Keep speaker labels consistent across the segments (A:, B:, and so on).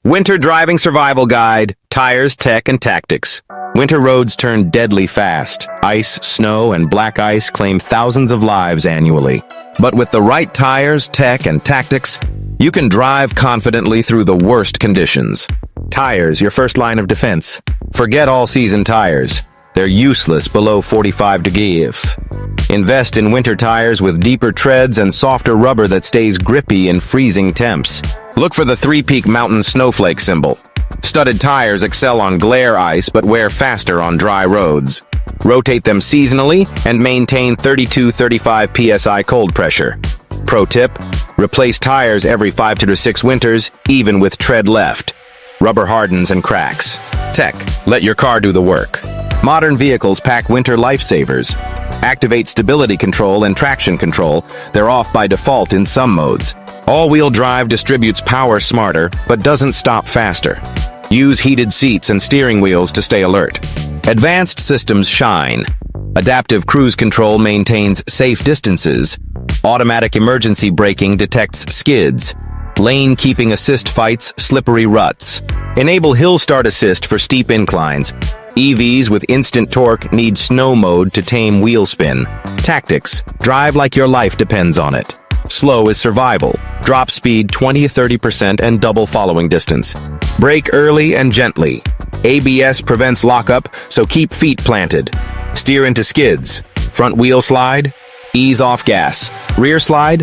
A: Winter Driving Survival Guide, Tires, Tech, and Tactics. Winter roads turn deadly fast. Ice, snow, and black ice claim thousands of lives annually. But with the right tires, tech, and tactics, you can drive confidently through the worst conditions. Tires, your first line of defense. Forget all-season tires. They're useless below 45 degrees. Invest in winter tires with deeper treads and softer rubber that stays grippy in freezing temps. Look for the Three-Peak Mountain Snowflake symbol. Studded tires excel on glare ice but wear faster on dry roads. Rotate them seasonally and maintain 32-35 psi cold pressure. Pro tip, replace tires every 5 to 6 winters, even with tread left. Rubber hardens and cracks. Tech, let your car do the work. Modern vehicles pack winter lifesavers. Activate stability control and traction control. They're off by default in some modes. All-wheel drive distributes power smarter, but doesn't stop faster. Use heated seats and steering wheels to stay alert. Advanced systems shine. Adaptive cruise control maintains safe distances. Automatic emergency braking detects skids. Lane keeping assist fights slippery ruts. Enable hill start assist for steep inclines. EVs with instant torque need snow mode to tame wheel spin. Tactics, drive like your life depends on it. Slow is survival. Drop speed 20-30% and double following distance. Brake early and gently. ABS prevents lockup, so keep feet planted. Steer into skids. Front wheel slide. Ease off gas. Rear slide.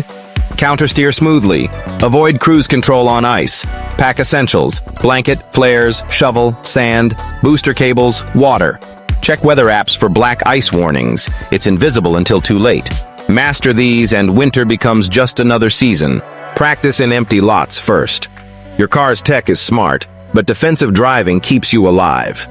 A: Countersteer smoothly. Avoid cruise control on ice. Pack essentials: blanket, flares, shovel, sand, booster cables, water. Check weather apps for black ice warnings. It's invisible until too late. Master these and winter becomes just another season. Practice in empty lots first. Your car's tech is smart, but defensive driving keeps you alive.